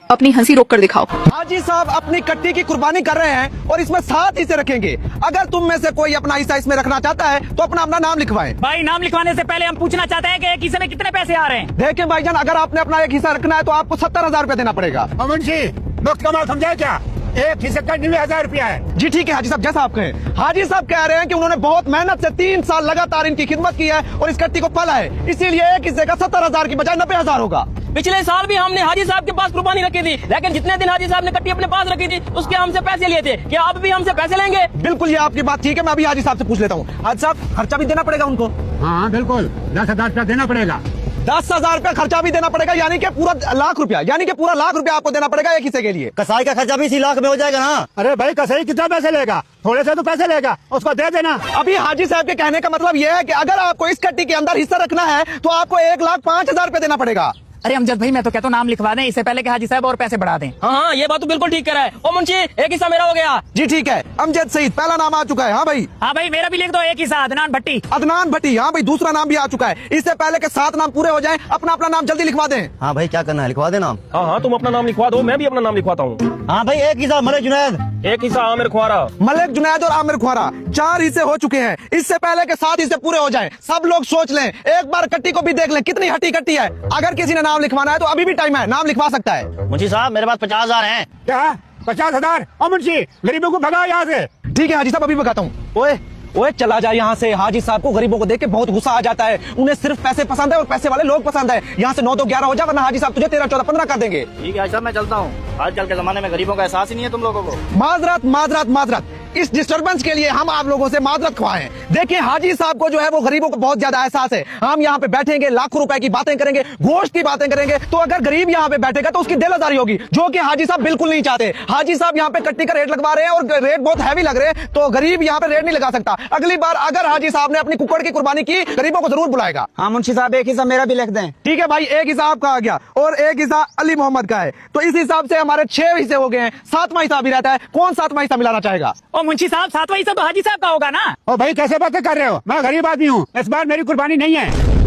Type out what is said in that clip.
अपनी हंसी रोक कर दिखाओ। हाजी साहब अपनी कट्टी की कुर्बानी कर रहे हैं और इसमें 7 हिस्से रखेंगे। अगर तुम में से कोई अपना हिस्सा इसमें रखना चाहता है तो अपना अपना नाम लिखवाएं। भाई नाम लिखवाने से पहले हम पूछना चाहते हैं कि एक हिस्से में कितने पैसे आ रहे हैं। देखें भाईजान, अगर आपने अपना एक हिस्सा रखना है तो आपको 70,000 रुपया देना पड़ेगा। अमन जी मुफ्त कमाल समझाए क्या? एक हिस्से का 90,000 रुपया है। जी ठीक है हाजी साहब, जैसा आप कहें। हाजी साहब कह रहे हैं कि उन्होंने बहुत मेहनत से 3 साल लगातार इनकी खिदमत की है और इस कट्टी को पाला है, इसीलिए एक हिस्से का 70,000 की बजाय 90,000 होगा। पिछले साल भी हमने हाजी साहब के पास कुर्बानी रखी थी, लेकिन जितने दिन हाजी साहब ने कट्टी अपने पास रखी थी उसके हमसे पैसे लिए थे। क्या अब भी हमसे पैसे लेंगे? बिल्कुल, ये आपकी बात ठीक है। मैं अभी हाजी साहब से पूछ लेता हूँ। हाजी साहब, खर्चा भी देना पड़ेगा उनको? हाँ बिल्कुल, 10,000 रुपया देना पड़ेगा। 10,000 रुपया खर्चा भी देना पड़ेगा, यानी कि पूरा लाख रुपया, यानी कि पूरा लाख रुपया आपको देना पड़ेगा एक हिस्से के लिए। कसाई का खर्चा भी इसी लाख में हो जाएगा ना? अरे भाई कसाई कितना पैसे लेगा? थोड़े से तो पैसे लेगा, उसको दे देना। अभी हाजी साहब के कहने का मतलब यह है कि अगर आपको इस कट्टी के अंदर हिस्सा रखना है तो आपको 1,05,000 रुपया देना पड़ेगा। अरे अमजद भाई, मैं तो कहता हूँ नाम लिखवा दें इससे पहले कि हाजी साहब और पैसे बढ़ा दें। हाँ, ये बात तो बिल्कुल ठीक कर रहा है। ओ मुंशी, एक हिस्सा मेरा हो गया। जी ठीक है, अमजद सईद पहला नाम आ चुका है। हाँ भाई। हाँ भाई, मेरा भी लिख दो एक हिस्सा, अदनान भट्टी। अदनान भट्टी, हाँ भाई दूसरा नाम भी आ चुका है। इससे पहले के 7 नाम पूरे हो जाएं, अपना अपना नाम जल्दी लिखवा दें। हाँ भाई क्या करना है, लिखवा दे नाम। हाँ हाँ, तुम अपना नाम लिखवा दो, मैं भी अपना नाम लिखवाता हूँ। हाँ भाई, एक हिस्सा मलिक जुनैद, एक हिस्सा आमिर ख्वारा। मलिक जुनैद और आमिर ख्वारा 4 हिस्से हो चुके हैं। इससे पहले के 7 हिस्से पूरे हो जाएं, सब लोग सोच लें, एक बार कट्टी को भी देख लें कितनी हट्टी कट्टी है। अगर किसी ने नाम लिखवाना है तो अभी भी टाइम है, नाम लिखवा सकता है। मुंशी साहब मेरे पास 50,000 हैं। क्या 50,000? अमन जी गरीबों को भगाओ यहाँ से। ठीक है हाजी साहब, अभी बताता हूँ। ओए ओए चला जा यहाँ से। हाजी साहब को गरीबों को देख के बहुत गुस्सा आ जाता है। उन्हें सिर्फ पैसे पसंद है और पैसे वाले लोग पसंद है। यहाँ से 9 2 11 हो जा, वरना हाजी साहब तुझे 13 14 15 कर देंगे। ठीक है साहब, मैं चलता हूँ। आजकल के जमाने में गरीबों का एहसास ही नहीं है तुम लोगों को। माजरत माजरत माजरत, इस डिस्टर्बेंस के लिए हम आप लोगों से माजरत ख्वाएं। देखिए हाजी साहब को जो है वो गरीबों को बहुत ज्यादा एहसास है। हम यहाँ पे बैठेंगे, लाखों रुपए की बातें करेंगे, गोश्त की बातें करेंगे, तो अगर गरीब यहाँ पे बैठेगा तो उसकी दिल आजारी होगी, जो कि हाजी साहब बिल्कुल नहीं चाहते। हाजी साहब यहाँ पे कट्टी का रेट लगवा रहे हैं और रेट बहुत हैवी लग रहे हैं, तो गरीब यहाँ पे रेट नहीं लगा सकता। अगली बार अगर हाजी साहब ने अपनी कुकड़ की कुर्बानी की, गरीबों को जरूर बुलाएगा। हाँ मुंशी साहब, एक हिस्सा मेरा भी लिख दें। ठीक है भाई, एक हिस्सा आपका आ गया और एक हिस्सा अली मोहम्मद का है, तो इस हिसाब से हमारे 6 हिस्से हो गए हैं। 7वां हिस्सा भी रहता है। कौन 7वां हिस्सा मिलाना चाहेगा? ओ मुंशी साहब, 7वां हिस्सा तो हाजी साहब का होगा ना? ओ भाई कैसे बातें कर रहे हो? मैं गरीब आदमी हूँ, इस बार मेरी कुर्बानी नहीं है।